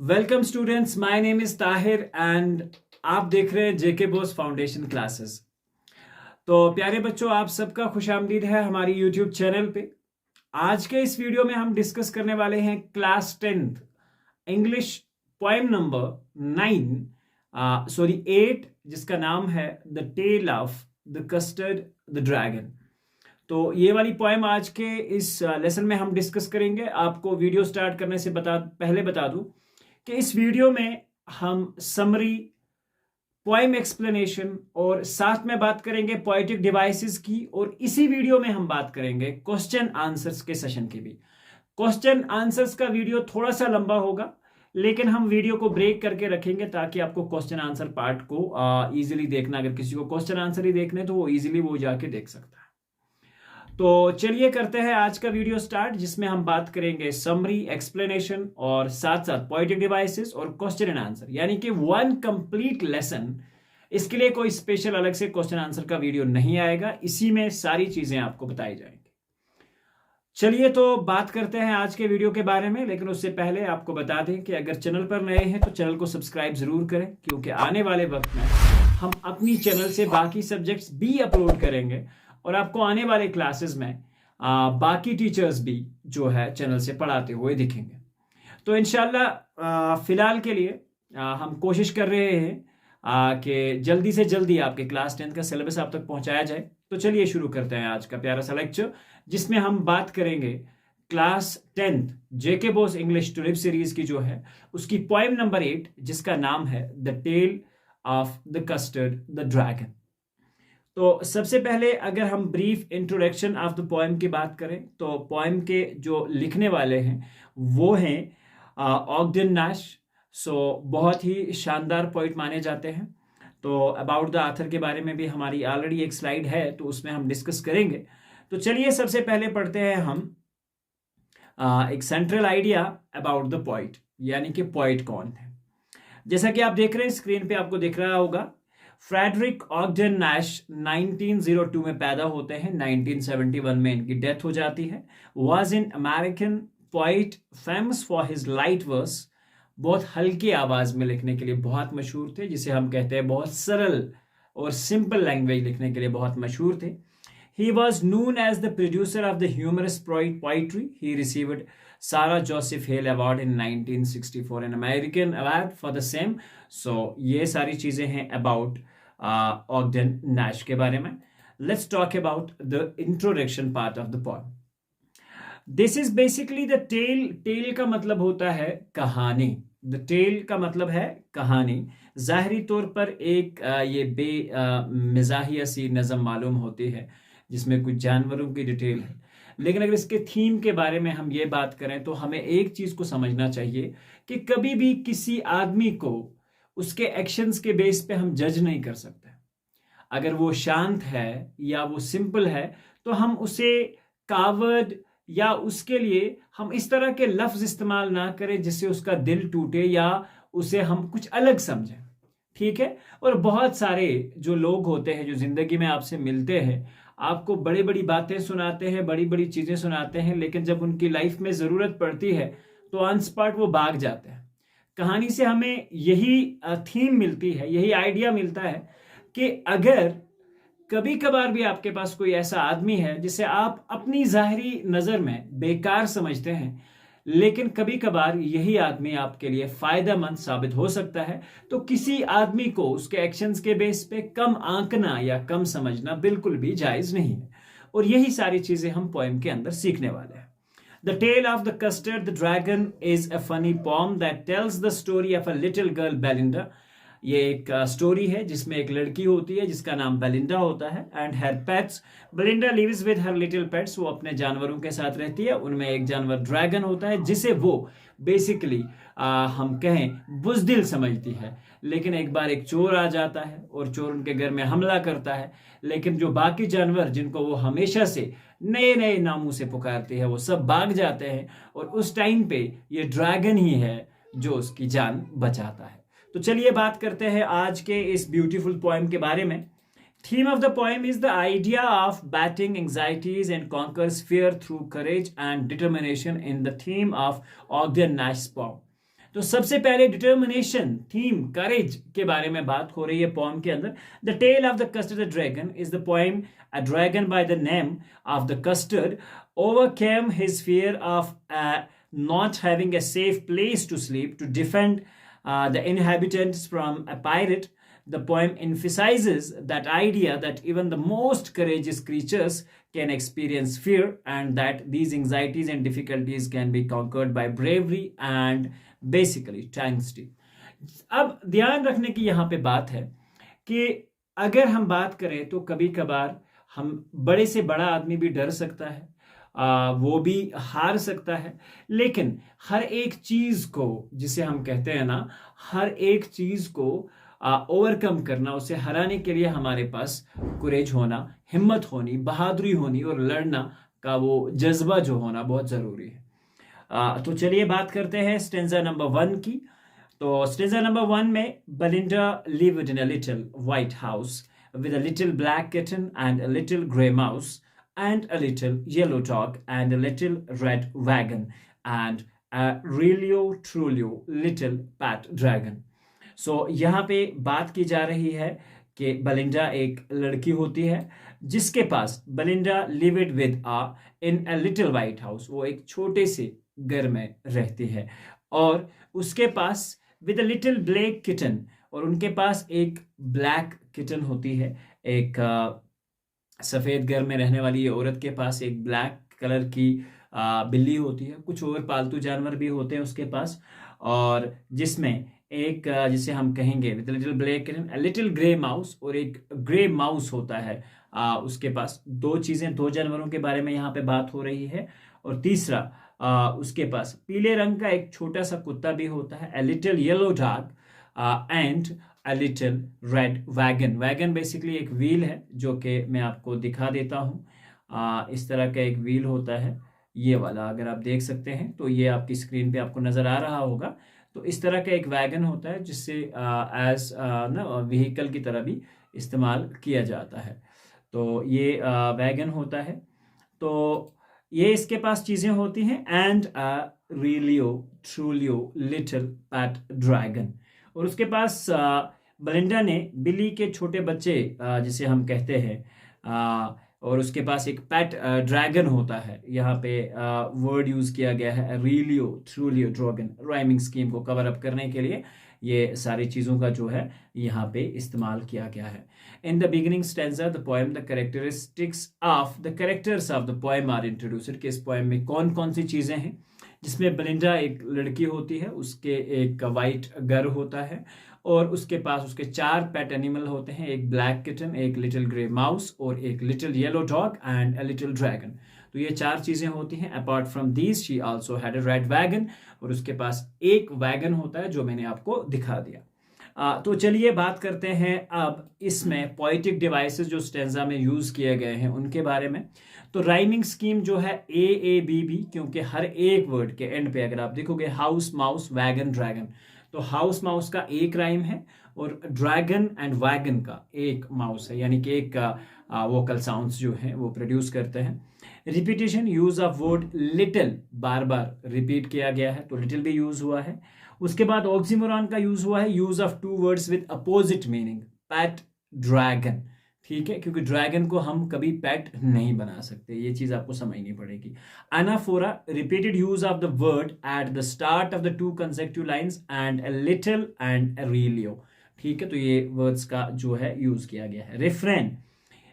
Welcome students, my name is Tahir and आप देख रहे हैं जेके बोस फाउंडेशन क्लासेस। तो प्यारे बच्चों, आप सबका खुशामदीद है हमारी यूट्यूब चैनल पे। आज के इस वीडियो में हम डिस्कस करने वाले हैं class 10th English poem number 8, जिसका नाम है the tale of the Custard the dragon. तो ये वाली पोएम आज के इस लेसन में हम डिस्कस करेंगे। आपको वीडियो स्टार्ट करने से पहले बता दूं कि इस वीडियो में हम समरी, पोएम एक्सप्लेनेशन और साथ में बात करेंगे पोएटिक डिवाइसेस की, और इसी वीडियो में हम बात करेंगे क्वेश्चन आंसर्स के सेशन की भी। क्वेश्चन आंसर्स का वीडियो थोड़ा सा लंबा होगा, लेकिन हम वीडियो को ब्रेक करके रखेंगे ताकि आपको क्वेश्चन आंसर पार्ट को इजीली देखना, अगर किसी को क्वेश्चन आंसर ही देखने तो वो इजीली वो जाके देख सकता है। तो चलिए करते हैं आज का वीडियो स्टार्ट, जिसमें हम बात करेंगे समरी, एक्सप्लेनेशन और साथ साथ पोएटिक डिवाइसेस और क्वेश्चन एंड आंसर, यानी कि वन कंप्लीट लेसन। इसके लिए कोई स्पेशल अलग से क्वेश्चन आंसर का वीडियो नहीं आएगा, इसी में सारी चीजें आपको बताई जाएंगी। चलिए तो बात करते हैं आज के वीडियो के बारे में, लेकिन उससे पहले आपको बता दें कि अगर चैनल पर नए हैं तो चैनल को सब्सक्राइब जरूर करें, क्योंकि आने वाले वक्त में हम अपनी चैनल से बाकी सब्जेक्ट्स भी अपलोड करेंगे और आपको आने वाले क्लासेस में बाकी टीचर्स भी जो है चैनल से पढ़ाते हुए दिखेंगे। तो इंशाल्लाह फिलहाल के लिए हम कोशिश कर रहे हैं कि जल्दी से जल्दी आपके क्लास 10th का सिलेबस आप तक पहुंचाया जाए। तो चलिए शुरू करते हैं आज का प्यारा सा लेक्चर, जिसमें हम बात करेंगे क्लास 10th जेके बोस इंग्लिश टुलिप सीरीज की जो है उसकी पोएम नंबर 8, जिसका नाम है the tale of the Custard the dragon. तो सबसे पहले अगर हम brief introduction of the poem की बात करें तो पोएम के जो लिखने वाले हैं वो हैं ऑगडेन नैश। सो बहुत ही शानदार पोइट माने जाते हैं। तो अबाउट द ऑथर के बारे में भी हमारी ऑलरेडी एक स्लाइड है, तो उसमें हम डिस्कस करेंगे। तो चलिए सबसे पहले पढ़ते हैं हम एक central idea about the poet, यानी कि पोइट कौन है। जैसा कि आप देख रहे हैं स्क्रीन पे, आपको दिख रहा होगा फ्रेडरिक ऑगडेन नैश 1902 में पैदा होते हैं, 1971 में इनकी डेथ हो जाती है। Was an American poet famous for his light verse, बहुत हल्की आवाज में लिखने के लिए बहुत मशहूर थे, जिसे हम कहते हैं बहुत सरल और सिंपल लैंग्वेज लिखने के लिए बहुत मशहूर थे। He was known as the producer of the humorous poetry. He received Sarah Joseph Hale award in 1964, an American award for the same. So ये सारी चीजें हैं अबाउट ऑगडेन नैश के बारे में। Let's talk about the introduction part of the poem. This is basically the tale. Tale का मतलब होता है कहानी। द टेल का मतलब है कहानी। जाहिरी तौर पर एक ये मिजाहिया सी नज़म मालूम होती है, जिसमें कुछ जानवरों की डिटेल है, लेकिन अगर इसके थीम के बारे में हम ये बात करें तो हमें एक चीज को समझना चाहिए कि कभी भी किसी आदमी को उसके एक्शंस के बेस पे हम जज नहीं कर सकते। अगर वो शांत है या वो सिंपल है तो हम उसे कावर्ड या उसके लिए हम इस तरह के लफ्ज इस्तेमाल ना करें जिससे उसका दिल टूटे या उसे हम कुछ अलग समझें। ठीक है। और बहुत सारे जो लोग होते हैं जो जिंदगी में आपसे मिलते हैं, आपको बड़ी बड़ी बातें सुनाते हैं, बड़ी बड़ी चीजें सुनाते हैं, लेकिन जब उनकी लाइफ में जरूरत पड़ती है तो ऑन स्पॉट वो भाग जाते हैं। कहानी से हमें यही थीम मिलती है, यही आइडिया मिलता है कि अगर कभी कभार भी आपके पास कोई ऐसा आदमी है जिसे आप अपनी जाहिरी नजर में बेकार समझते हैं, लेकिन कभी कभार यही आदमी आपके लिए फायदेमंद साबित हो सकता है, तो किसी आदमी को उसके एक्शंस के बेस पे कम आंकना या कम समझना बिल्कुल भी जायज नहीं है। और यही सारी चीजें हम पोएम के अंदर सीखने वाले हैं। The Tale of the Custard the Dragon is a funny poem that tells the story of a little girl Belinda. ये एक स्टोरी है जिसमें एक लड़की होती है जिसका नाम बेलिंडा होता है, and her pets. Belinda lives with her little pets, वो अपने जानवरों के साथ रहती है। उनमें एक जानवर ड्रैगन होता है जिसे वो बेसिकली हम कहें बुजदिल समझती है। लेकिन एक बार एक चोर आ जाता है और चोर उनके घर में हमला करता है, लेकिन जो बाकी जानवर जिनको वो हमेशा से नए नए नामों से पुकारती है वो सब भाग जाते हैं, और उस टाइम पे ये ड्रैगन ही है जो उसकी जान बचाता है। तो चलिए बात करते हैं आज के इस ब्यूटीफुल पोएम के बारे में। Theme of the poem is the idea of battling anxieties and conquers fear through courage and determination in the theme of Ogden Nash poem. तो सबसे पहले डिटर्मिनेशन, थीम, करेज के बारे में बात हो रही है पोएम के अंदर। The tale of the Custard dragon is the poem a dragon by the name of the Custard overcame his fear of not having a safe place to sleep to defend the inhabitants from a pirate. The poem emphasizes that idea that even the most courageous creatures can experience fear and that these anxieties and difficulties can be conquered by bravery and basically honesty. अब ध्यान रखने की यहाँ पे बात है कि अगर हम बात करें तो कभी कभार हम बड़े से बड़ा आदमी भी डर सकता है, वो भी हार सकता है, लेकिन हर एक चीज को, जिसे हम कहते हैं ना, हर एक चीज को ओवरकम करना, उसे हराने के लिए हमारे पास कुरेज होना, हिम्मत होनी, बहादुरी होनी और लड़ना का वो जज्बा जो होना बहुत जरूरी है। तो चलिए बात करते हैं स्टेंजा नंबर 1 की। तो स्टेंजा नंबर 1 में Belinda lived in a little white house with a little black kitten and a little gray mouse and a little yellow dog and a little red wagon and a really truly little pet dragon. So यहाँ पे बात की जा रही है कि Belinda एक लड़की होती है जिसके पास, Belinda lived with a in a little white house, वो एक छोटे से घर में रहती है, और उसके पास with a little black kitten, और उनके पास एक ब्लैक किटन होती है। एक सफ़ेद घर में रहने वाली ये औरत के पास एक ब्लैक कलर की बिल्ली होती है, कुछ और पालतू जानवर भी होते हैं उसके पास, और जिसमें एक जिसे हम कहेंगे with little black kitten, a little grey mouse, और एक ग्रे माउस होता है उसके पास। दो चीज़ें, दो जानवरों के बारे में यहाँ पे बात हो रही है। और तीसरा उसके पास पीले रंग का एक छोटा सा कुत्ता भी होता है, a little yellow dog and a little red wagon. Wagon basically एक व्हील है जो कि मैं आपको दिखा देता हूँ। इस तरह का एक व्हील होता है, ये वाला अगर आप देख सकते हैं तो ये आपकी स्क्रीन पे आपको नज़र आ रहा होगा। तो इस तरह का एक वैगन होता है जिससे एज ना व्हीकल की तरह भी इस्तेमाल किया जाता है। तो ये वैगन होता है। तो ये इसके पास चीज़ें होती हैं, एंड रियलियो ट्रूलियो लिटिल पैट ड्रैगन। और उसके पास बेलिंडा ने बिल्ली के छोटे बच्चे जिसे हम कहते हैं, और उसके पास एक पैट ड्रैगन होता है। यहाँ पे वर्ड यूज़ किया गया है रियलियो ट्रूलियो ड्रैगन, राइमिंग स्कीम को कवर अप करने के लिए ये सारी चीज़ों का जो है यहाँ पे इस्तेमाल किया गया है। In the beginning stanza the poem the characteristics of the characters of the poem are introduced, कि इस पोएम में कौन कौन सी चीज़ें हैं, जिसमें बेलिंडा एक लड़की होती है, उसके एक वाइट घर होता है, और उसके पास उसके 4 पेट एनिमल होते हैं, एक ब्लैक किटन, एक लिटिल ग्रे माउस और एक little yellow dog and a little dragon. तो ये 4 चीज़ें होती हैं। Apart from these she also had a red wagon, और उसके पास एक वैगन होता है जो मैंने आपको दिखा दिया। तो चलिए बात करते हैं अब इसमें पोएटिक डिवाइसेस जो स्टेंजा में यूज़ किए गए हैं उनके बारे में। तो राइमिंग स्कीम जो है AABB, क्योंकि हर एक वर्ड के एंड पे अगर आप देखोगे हाउस माउस वैगन ड्रैगन, तो हाउस माउस का एक राइम है और ड्रैगन एंड वैगन का एक माउस है, यानी कि एक वोकल साउंड्स जो हैं वो प्रोड्यूस करते हैं। Repetition, use of word little, bar bar repeat किया गया है तो लिटिल भी यूज हुआ है। उसके बाद ऑक्सीमोरॉन का यूज हुआ है, use of 2 words with opposite meaning, PAT dragon, ठीक है, क्योंकि ड्रैगन को हम कभी पेट नहीं बना सकते, ये चीज आपको समझनी पड़ेगी। Anaphora, repeated use of the word at the start of the 2 consecutive lines and a little and अ रियलियो, ठीक है, तो ये वर्ड्स का जो है यूज किया गया है। Refrain,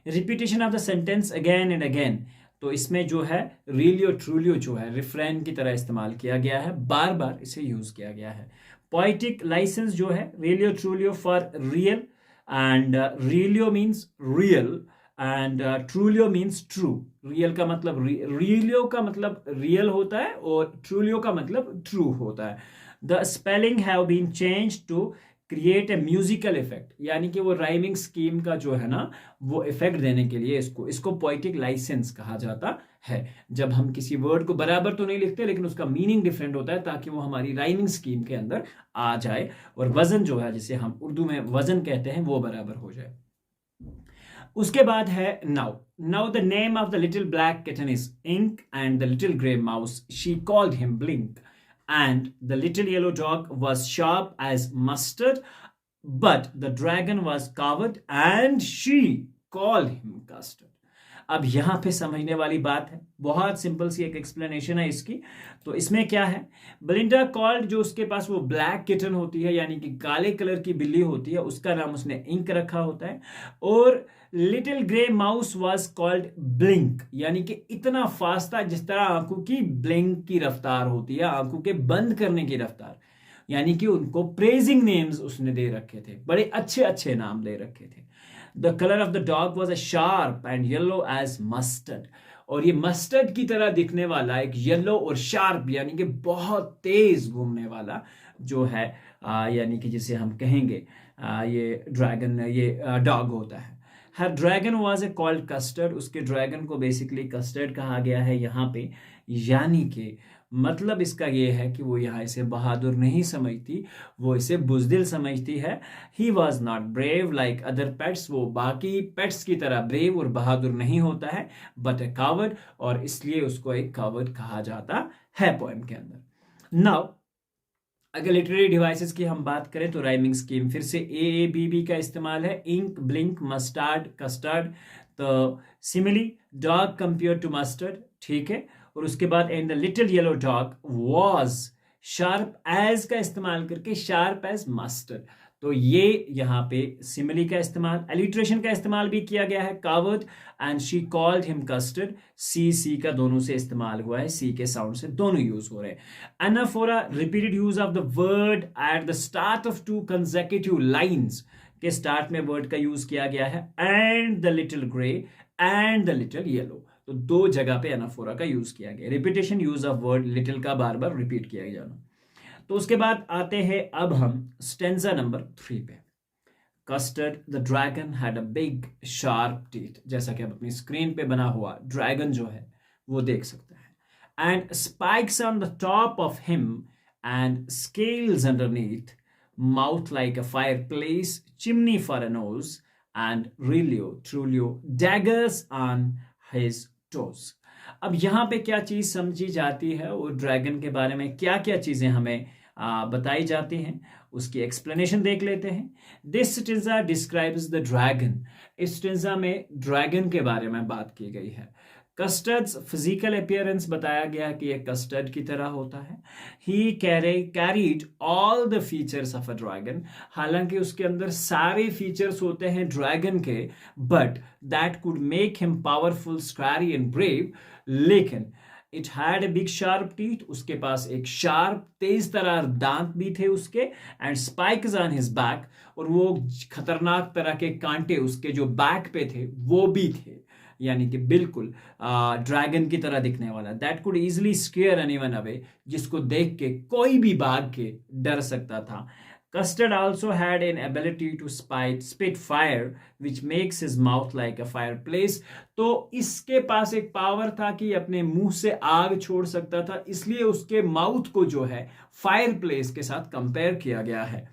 repetition of the sentence again and again, तो इसमें जो है रियलियो ट्रूलियो जो है रिफ्रेन की तरह इस्तेमाल किया गया है, बार बार इसे यूज किया गया है। पोएटिक लाइसेंस जो है रियलियो ट्रूलियो for real, and realio means real and trulio means true। real का मतलब realio का मतलब real होता है और trulio का मतलब true होता है। the spelling have been changed to create a musical effect, यानी कि वो राइमिंग स्कीम का जो है ना वो इफेक्ट देने के लिए इसको पोएटिक लाइसेंस कहा जाता है। जब हम किसी वर्ड को बराबर तो नहीं लिखते लेकिन उसका मीनिंग डिफरेंट होता है ताकि वो हमारी राइमिंग स्कीम के अंदर आ जाए और वजन जो है, जिसे हम उर्दू में वजन कहते हैं, वो बराबर हो जाए। उसके बाद है now the name of the little black kitten is Ink and the little grey mouse she called him Blink and the little yellow dog was sharp as mustard, but the dragon was coward and she called him custard. अब यहां पे समझने वाली बात है, बहुत simple सी एक explanation है इसकी। तो इसमें क्या है, बेलिंडा कॉल्ड, जो उसके पास वो ब्लैक किटन होती है यानी कि काले कलर की बिल्ली होती है, उसका नाम उसने इंक रखा होता है। और little grey mouse was called blink, यानी कि इतना फास्ट था जिस तरह आंखों की ब्लिंक की रफ्तार होती है, आंखों के बंद करने की रफ्तार। यानी कि उनको प्रेजिंग नेम्स उसने दे रखे थे, बड़े अच्छे अच्छे नाम दे रखे थे। The colour of the dog was a sharp and yellow as mustard, और ये मस्टर्ड की तरह दिखने वाला एक येलो और शार्प यानी कि बहुत तेज घूमने वाला जो है यानी कि जिसे हम कहेंगे ये ड्रैगन, ये डॉग होता है। Her dragon was a called Custard, उसके ड्रैगन को बेसिकली कस्टर्ड कहा गया है यहाँ पे। यानी कि मतलब इसका ये है कि वो यहाँ इसे बहादुर नहीं समझती, वो इसे बुज़दिल समझती है। He was not brave like other pets, वो बाकी पेट्स की तरह ब्रेव और बहादुर नहीं होता है, बट ए कावर्ड, और इसलिए उसको एक कावर्ड कहा जाता है पोएम के अंदर। नाउ अगर लिटरेरी डिवाइसेस की हम बात करें तो राइमिंग स्कीम फिर से AABB का इस्तेमाल है, इंक, ब्लिंक, मस्टर्ड, कस्टर्ड। तो simile, dog compare to mustard, ठीक है। और उसके बाद and the little yellow dog was sharp as का इस्तेमाल करके शार्प एज मस्टर्ड। तो ये यहाँ पे सिमिली का इस्तेमाल, एलिट्रेशन का इस्तेमाल भी किया गया है, coward and she called him Custard, सी का दोनों से इस्तेमाल हुआ है, सी के साउंड से दोनों यूज हो रहे हैं। Anaphora, repeated use of the word at the start of 2 consecutive lines, के स्टार्ट में वर्ड का यूज किया गया है, and the little grey and the little yellow, तो 2 जगह पे एनाफोरा का यूज किया गया। Repetition, use of word little का बार बार रिपीट किया जाना। तो उसके बाद आते हैं अब हम स्टेंजा नंबर 3 पे। Custard the dragon had a big sharp teeth, जैसा कि आप अपनी स्क्रीन पे बना हुआ ड्रैगन जो है वो देख सकते हैं। And spikes on the top of him and scales underneath, mouth like a fireplace, chimney for a nose, and realio trulio daggers on his toes. अब यहाँ पे क्या चीज समझी जाती है और ड्रैगन के बारे में क्या क्या चीजें हमें बताई जाती हैं, उसकी एक्सप्लेनेशन देख लेते हैं। This stanza describes the dragon, इस स्टेंजा में ड्रैगन के बारे में बात की गई है। कस्टर्ड्स फिजिकल अपीयरेंस बताया गया कि यह कस्टर्ड की तरह होता है। He carried all the features of a dragon, हालांकि उसके अंदर सारे फीचर्स होते हैं ड्रैगन के, but that could make him powerful, scary and brave. लेकिन it had a big sharp teeth, उसके पास एक शार्प तेज तरार दांत भी थे उसके, and spikes on his back, और वो खतरनाक तरह के कांटे उसके जो बैक पे थे वो भी थे, यानी कि बिल्कुल ड्रैगन की तरह दिखने वाला। That could easily square anyone away, जिसको देख के कोई भी भाग के डर सकता था। Custard also had an ability to spit fire, which makes his mouth like a fireplace. तो इसके पास एक पावर था कि अपने मुंह से आग छोड़ सकता था, इसलिए उसके माउथ को जो है फायरप्लेस के साथ कंपेयर किया गया है।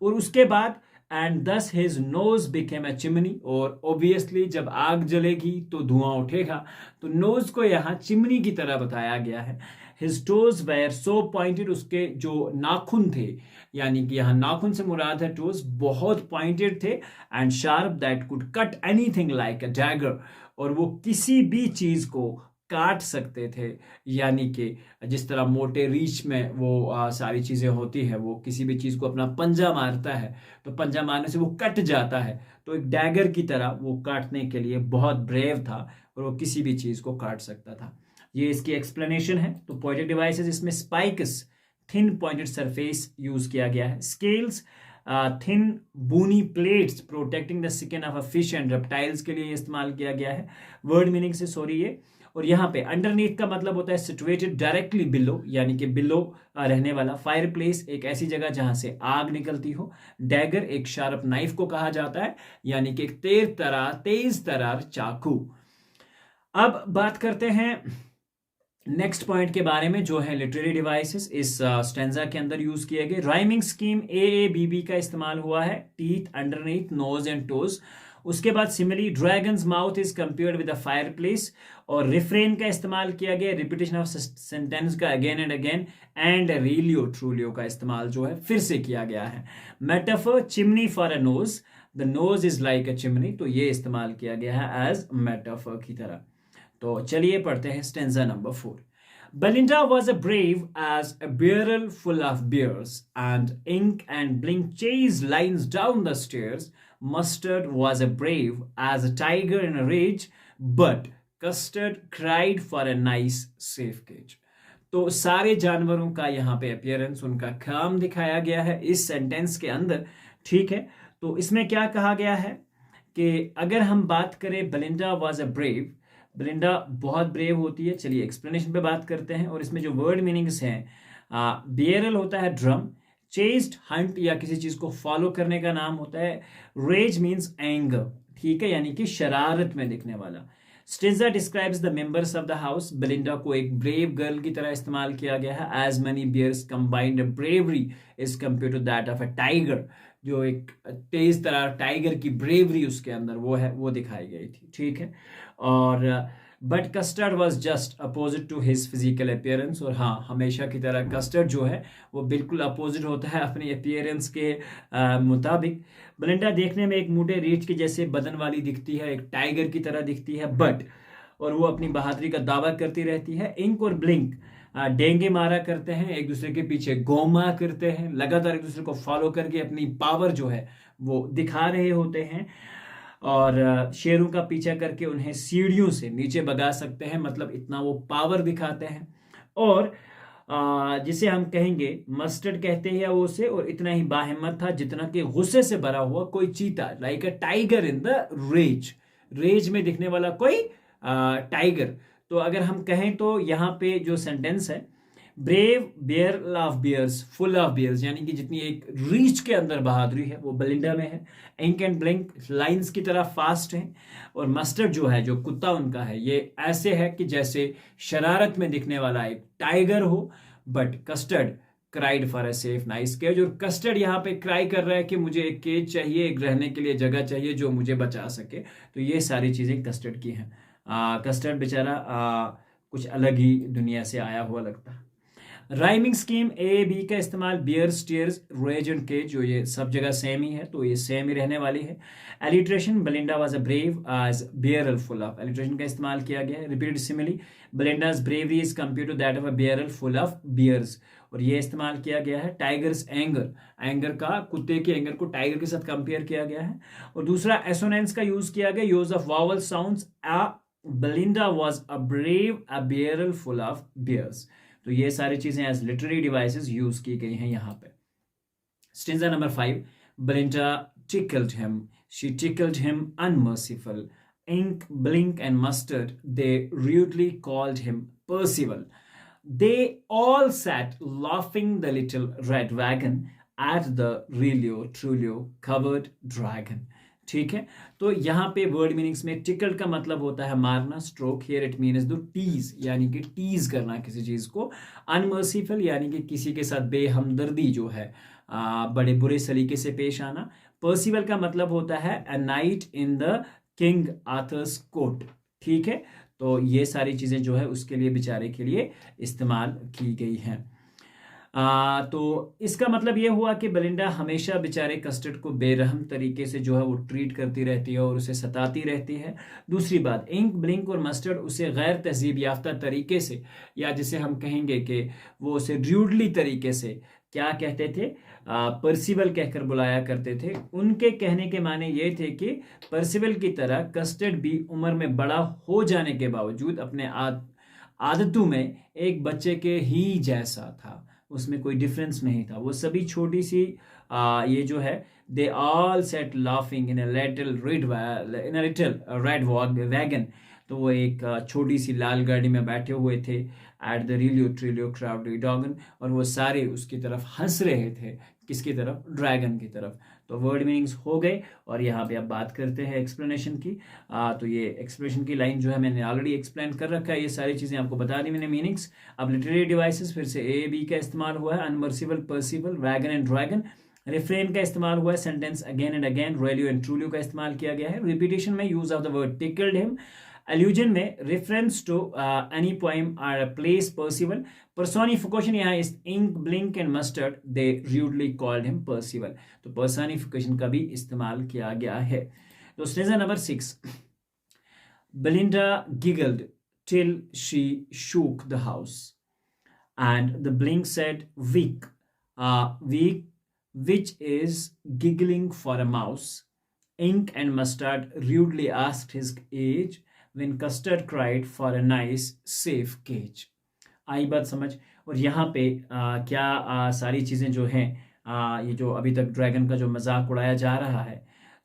और उसके बाद एंड दस his nose became a chimney, और ऑब्वियसली जब आग जलेगी तो धुआं उठेगा, तो नोज को यहाँ चिमनी की तरह बताया गया है। His toes were so pointed, उसके जो नाखून थे, यानी कि यहाँ नाखून से मुराद है टोज, बहुत पॉइंटेड थे, and sharp that could cut anything like a dagger, और वो किसी भी चीज को काट सकते थे, यानी कि जिस तरह मोटे रीच में वो सारी चीजें होती है, वो किसी भी चीज को अपना पंजा मारता है तो पंजा मारने से वो कट जाता है, तो एक डैगर की तरह वो काटने के लिए बहुत ब्रेव था और वो किसी भी चीज को काट सकता था। ये इसकी एक्सप्लेनेशन है। तो पोएटिक डिवाइसेस, इसमें spikes, thin pointed surface use किया गया है। Scales, thin bony plates protecting the skin of a fish and reptiles के लिए इस्तेमाल किया गया है। वर्ड मीनिंग से सॉरी ये। और यहाँ पे अंडरनीथ का मतलब होता है सिचुएटेड डायरेक्टली बिलो, यानी कि बिलो रहने वाला। फायर प्लेस, एक ऐसी जगह जहां से आग निकलती हो। डैगर, एक शार्प नाइफ को कहा जाता है, यानी कि एक तेज तरार चाकू। अब बात करते हैं नेक्स्ट पॉइंट के बारे में, जो है लिटरेरी डिवाइसेस इस स्टेंजा के अंदर यूज किए गए। राइमिंग स्कीम AABB का इस्तेमाल हुआ है। Teeth, underneath, nose and toes. उसके बाद simile dragon's mouth is compared with a fireplace, और रिफ्रेन का इस्तेमाल किया गया, रिपीटेशन ऑफ सेंटेंस का again and again, and realio trulio का इस्तेमाल जो है फिर से किया गया है। Metaphor chimney for a nose, the nose is like a chimney, तो ये इस्तेमाल किया गया है एज मेटाफर की तरह। तो चलिए पढ़ते हैं stanza number 4। Belinda was as brave as a barrel full of beers, and Ink and Blink chased lines down the stairs. Mustard was as brave as a tiger in a rage, but Custard cried for a nice safe cage. तो सारे जानवरों का यहाँ पे appearance, उनका काम दिखाया गया है इस सेंटेंस के अंदर, ठीक है। तो इसमें क्या कहा गया है कि अगर हम बात करें Belinda was a brave, Belinda बहुत ब्रेव होती है। चलिए एक्सप्लेनेशन पे बात करते हैं, और इसमें जो वर्ड मीनिंग्स हैं, बियरल होता है ड्रम, चेस्ड हंट या किसी चीज को फॉलो करने का नाम होता है, रेज मीन्स एंगर, ठीक है, यानी कि शरारत में दिखने वाला। Stanza describes the members of the house, Belinda को एक ब्रेव गर्ल की तरह इस्तेमाल किया गया है। As many bears combined bravery is compare to that of a tiger, जो एक तेज तरह टाइगर की ब्रेवरी उसके अंदर वो है, वो दिखाई गई थी, ठीक है। और but Custard was just opposite to his physical appearance, और हाँ, हमेशा की तरह कस्टर्ड जो है वो बिल्कुल अपोजिट होता है अपनी अपियरेंस के मुताबिक। बेलिंडा देखने में एक मोटे रीछ के जैसे बदन वाली दिखती है, एक टाइगर की तरह दिखती है, बट और वो अपनी बहादुरी का दावा करती रहती है। इंक और ब्लिंक डेंगे मारा करते हैं, एक दूसरे के पीछे गोमा करते हैं, लगातार एक दूसरे को फॉलो करके अपनी पावर जो है वो दिखा रहे होते हैं, और शेरों का पीछा करके उन्हें सीढ़ियों से नीचे भगा सकते हैं, मतलब इतना वो पावर दिखाते हैं। और जिसे हम कहेंगे मस्टर्ड कहते हैं वो उसे, और इतना ही बाहिम्मत था जितना कि गुस्से से भरा हुआ कोई चीता, like a tiger in the rage, rage में दिखने वाला कोई टाइगर। तो अगर हम कहें तो यहाँ पे जो सेंटेंस है, brave bear of bears full of bears, यानी कि जितनी एक रीच के अंदर बहादुरी है वो बेलिंडा में है। इंक एंड ब्लिंक लाइंस की तरह फास्ट है, और मस्टर्ड जो है, जो कुत्ता उनका है, ये ऐसे है कि जैसे शरारत में दिखने वाला एक टाइगर हो। But Custard cried for a safe nice cage, और कस्टर्ड यहाँ पे क्राई कर रहा है कि मुझे एक केज चाहिए, एक रहने के लिए जगह चाहिए जो मुझे बचा सके। तो ये सारी चीजें कस्टर्ड की हैं। कस्टर्ड बेचारा कुछ अलग ही दुनिया से आया हुआ लगता है। राइमिंग स्कीम ए बी का इस्तेमाल, bear steers rage and cage, जो ये सब जगह सेम ही है, तो ये सेम ही रहने वाली है। Alliteration, Belinda was a brave as barrel full of, alliteration का इस्तेमाल किया गया है। Repeated simile, Belinda's bravery is compare to that of a barrel full of bears, और ये इस्तेमाल किया गया है। टाइगर्स एंगर, एंगर का, कुत्ते के एंगर को टाइगर के साथ कंपेयर किया गया है। और दूसरा एसोनेंस का यूज किया गया, use of vowel sounds, Belinda was a brave a barrel full of bears. तो ये सारी चीजें एज लिटरेरी डिवाइसेस यूज की गई हैं यहाँ पे। Stanza number 5, Belinda tickled him, she tickled him unmerciful. Ink, Blink and Mustard, they rudely called him Percival. They all sat laughing the little red wagon at the Relio Trulio covered dragon. ठीक है, तो यहाँ पे word meanings में tickled का मतलब होता है मारना, stroke, here it means to tease, यानी कि टीज करना किसी चीज को। अनमर्सीफुल यानी कि किसी के साथ बेहमदर्दी जो है, बड़े बुरे सलीके से पेश आना। पर्सिवल का मतलब होता है a knight in the King Arthur's court, ठीक है। तो ये सारी चीजें जो है उसके लिए, बेचारे के लिए इस्तेमाल की गई हैं। तो इसका मतलब ये हुआ कि बेलिंडा हमेशा बेचारे कस्टर्ड को बेरहम तरीके से जो है वो ट्रीट करती रहती है और उसे सताती रहती है। दूसरी बात, इंक, ब्लिंक और मस्टर्ड उसे गैर तहजीब याफ्ता तरीके से, या जिसे हम कहेंगे कि वो उसे ड्यूडली तरीके से क्या कहते थे, पर्सिवल कहकर बुलाया करते थे। उनके कहने के माने ये थे कि पर्सिवल की तरह कस्टर्ड भी उम्र में बड़ा हो जाने के बावजूद अपने आदतों में एक बच्चे के ही जैसा था, उसमें कोई डिफरेंस नहीं था। वो सभी छोटी सी ये जो है, they all set laughing in a little red wagon, तो वो एक छोटी सी लाल गाड़ी में बैठे हुए थे एट द रिलियो ट्रिलियो क्राउडी ड्रैगन, और वो सारे उसकी तरफ हंस रहे थे। किसकी तरफ? ड्रैगन की तरफ। तो वर्ड मीनिंग्स हो गए, और यहाँ पे अब बात करते हैं एक्सप्लेनेशन की। तो ये एक्सप्लेनेशन की लाइन जो है मैंने ऑलरेडी एक्सप्लेन कर रखा है, ये सारी चीज़ें आपको बता दी मैंने मीनिंग्स। अब लिटरेरी डिवाइसेस फिर से ए बी का इस्तेमाल हुआ है, unmerciful, Percival, wagon and dragon. Refrain का इस्तेमाल हुआ है, sentence again and again, really and truly का इस्तेमाल किया गया है। रिपीटेशन में use of the word tickled him, allusion में reference to any poem or place Percival, personification यहाँ इस Ink Blink and Mustard they rudely called him Percival, तो पर्सोनिफिकेशन का भी इस्तेमाल किया गया है। तो stanza number 6, Belinda giggled till she shook the house, and the blink said, "Weak, weak," which is giggling for a mouse. Ink and Mustard rudely asked his age, when Custard cried for a nice, safe cage. आई बात समझ। और यहाँ पे क्या सारी चीज़ें जो हैं, ये जो अभी तक ड्रैगन का जो मजाक उड़ाया जा रहा है,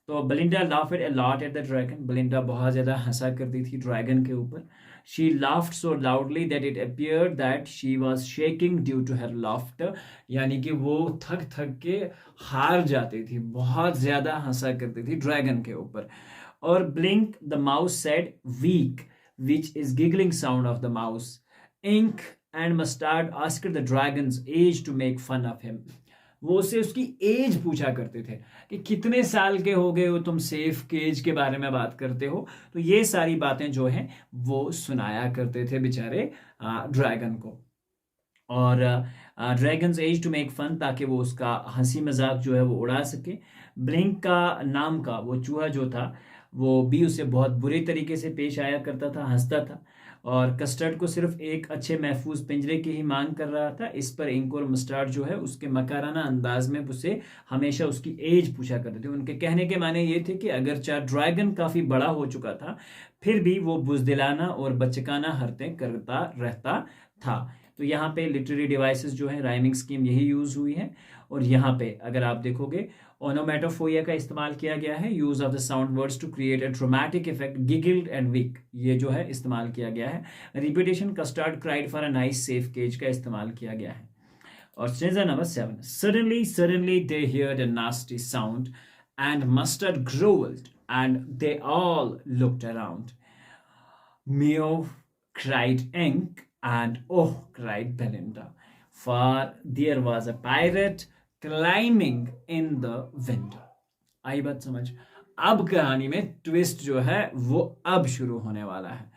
तो Belinda laughed a lot at the dragon, Belinda बहुत ज़्यादा हंसा करती थी ड्रैगन के ऊपर। She laughed so loudly that it appeared that she was shaking due to her laughter, यानी कि वो थक थक के हार जाती थी, बहुत ज़्यादा हंसा करती थी ड्रैगन के ऊपर। और Blink the mouse said weak, which is giggling sound of the mouse. Ink and Mustard asked the dragon's age to make fun of him, वो उससे उसकी एज पूछा करते थे कि कितने साल के हो गए हो तुम, सेफ केज के बारे में बात करते हो। तो ये सारी बातें जो हैं वो सुनाया करते थे बेचारे ड्रैगन को। और dragon's age to make fun, ताकि वो उसका हंसी मजाक जो है वो उड़ा सके। ब्लिंक का नाम का वो चूहा जो था वो भी उसे बहुत बुरे तरीके से पेश आया करता था, हंसता था, और कस्टर्ड को सिर्फ एक अच्छे महफूज पिंजरे की ही मांग कर रहा था। इस पर इंक और मस्टर्ड जो है उसके मकाराना अंदाज में उसे हमेशा उसकी एज पूछा करते थे। उनके कहने के माने ये थे कि अगरचे ड्रैगन काफ़ी बड़ा हो चुका था, फिर भी वो बुजदिलाना और बचकाना हरकतें करता रहता था। तो यहाँ पे लिटरेरी डिवाइसेस जो है, राइमिंग स्कीम यही यूज हुई है। और यहाँ पे अगर आप देखोगे ओनोमेटोफोरिया का इस्तेमाल किया गया है, use of the sound words to create a dramatic effect, giggled and weak, ये जो है इस्तेमाल किया गया है। Repetition, Custard cried for a nice safe cage का इस्तेमाल किया गया है। और stanza number 7, suddenly they heard a nasty sound and Mustard growled and they all looked around. Meow, cried Ink, and oh, cried Belinda, for there was a pirate climbing in the window. आई बात समझ। अब कहानी में twist जो है वो अब शुरू होने वाला है।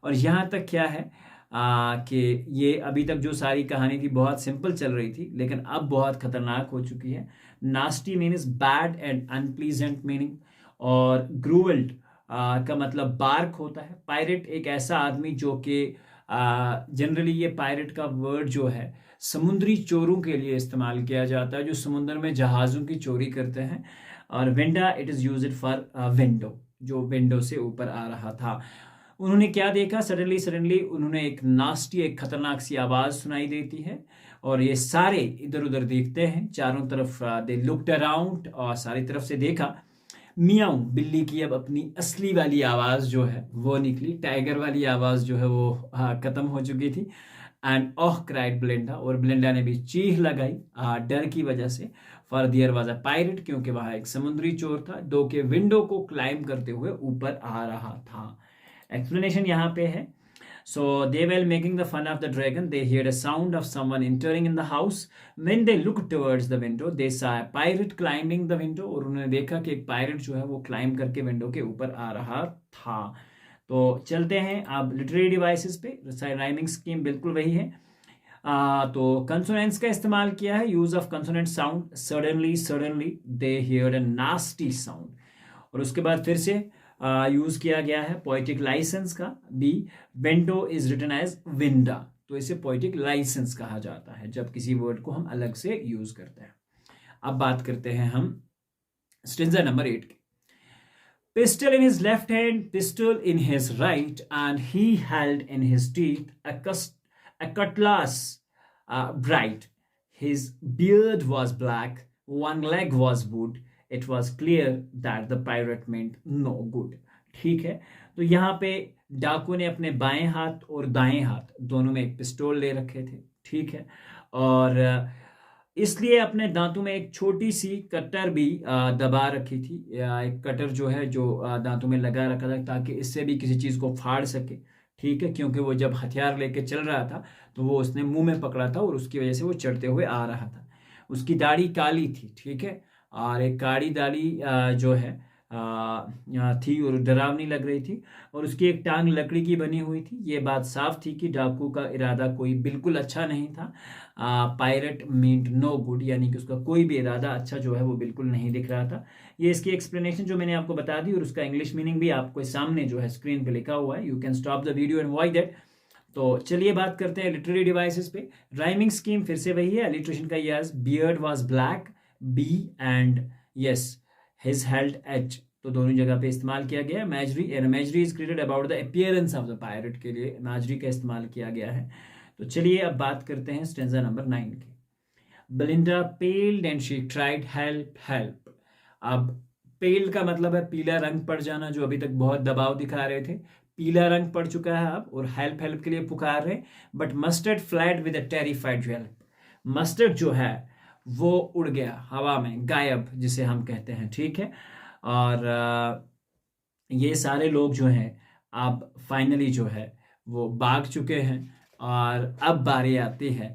और यहाँ तक क्या है कि ये अभी तक जो सारी कहानी थी बहुत सिंपल चल रही थी, लेकिन अब बहुत खतरनाक हो चुकी है। Nasty means bad and unpleasant meaning, और ग्रूवल्ड का मतलब बार्क होता है। पायरेट एक ऐसा आदमी जो कि जनरली ये पायरेट का वर्ड जो है समुद्री चोरों के लिए इस्तेमाल किया जाता है, जो समुद्र में जहाज़ों की चोरी करते हैं। और winda, it is used for window, जो विंडो से ऊपर आ रहा था। उन्होंने क्या देखा, सडनली उन्होंने एक नास्टी, एक खतरनाक सी आवाज़ सुनाई देती है, और ये सारे इधर उधर देखते हैं, चारों तरफ दे लुक्ड अराउंड, और सारी तरफ से देखा। मियाऊ, बिल्ली की अब अपनी असली वाली आवाज़ जो है वो निकली, टाइगर वाली आवाज़ जो है वो ख़त्म हो चुकी थी। एंड ओह क्राइड ब्लिंडा, और ब्लिंडा ने भी चीख लगाई डर की वजह से। For their was a pirate, क्योंकि वहाँ एक समुद्री चोर था जो कि विंडो को क्लाइम करते हुए ऊपर आ रहा था। एक्सप्लेनेशन यहाँ पे है। So they were making the fun of the dragon. They heard a sound of someone entering in the house. When they looked towards the window, they saw a pirate climbing the window. और उन्होंने देखा कि एक pirate जो है वो climb करके window के ऊपर आ रहा था। तो चलते हैं अब लिटरेरी डिवाइसेस पे। राइमिंग स्कीम बिल्कुल वही है। तो कंसोनेंट्स का इस्तेमाल किया है, use of consonant sound. Suddenly they heard a nasty sound, और उसके बाद फिर से यूज किया गया है पोएटिक लाइसेंस का भी। विंडो इज रिटन एज विंडा, तो इसे पोएटिक लाइसेंस कहा जाता है जब किसी वर्ड को हम अलग से यूज करते हैं। अब बात करते हैं हम स्टेंजा नंबर 8 की। Pistol in his left hand, pistol in his right, and he held in his teeth a cutlass bright. His beard was black, one leg was wood. It was clear that the pirate meant no good. ठीक है, तो यहाँ पे डाकू ने अपने बाएं हाथ और दाएं हाथ दोनों में एक पिस्तौल ले रखे थे, ठीक है, और इसलिए अपने दांतों में एक छोटी सी कटर भी दबा रखी थी, या एक कटर जो है जो दांतों में लगा रखा था, ताकि इससे भी किसी चीज़ को फाड़ सके, ठीक है, क्योंकि वो जब हथियार लेके चल रहा था तो वो उसने मुंह में पकड़ा था और उसकी वजह से वो चढ़ते हुए आ रहा था। उसकी दाढ़ी काली थी, ठीक है, और एक काली दाढ़ी जो है थी और डरावनी लग रही थी, और उसकी एक टांग लकड़ी की बनी हुई थी। ये बात साफ थी कि डाकू का इरादा कोई बिल्कुल अच्छा नहीं था। पायरेट मींट नो गुड, यानी कि उसका कोई भी इरादा अच्छा जो है वो बिल्कुल नहीं दिख रहा था। ये इसकी एक्सप्लेनेशन जो मैंने आपको बता दी, और उसका इंग्लिश मीनिंग भी आपको सामने जो है स्क्रीन पे लिखा हुआ है। You can stop the video and watch that. तो चलिए बात करते हैं लिटरेरी डिवाइसेस पे। राइमिंग स्कीम फिर से वही है, अलिट्रेशन का yes, beard was black, B, and yes his held H, तो दोनों जगह पे इस्तेमाल किया गया है। Imagery, an imagery is created about the appearance of the pirate के लिए इमेजरी का इस्तेमाल किया गया है। तो चलिए अब बात करते हैं स्टेंजा नंबर 9 की। Belinda पेल्ड and she tried help help. अब पेल्ड का मतलब है पीला रंग पड़ जाना, जो अभी तक बहुत दबाव दिखा रहे थे, पीला रंग पड़ चुका है अब, और हेल्प हेल्प के लिए पुकार रहे। But mustard flat with a terrified help, mustard जो है वो उड़ गया हवा में, गायब जिसे हम कहते हैं, ठीक है। और ये सारे लोग जो हैं अब फाइनली जो है वो भाग चुके हैं। और अब बारी आती है,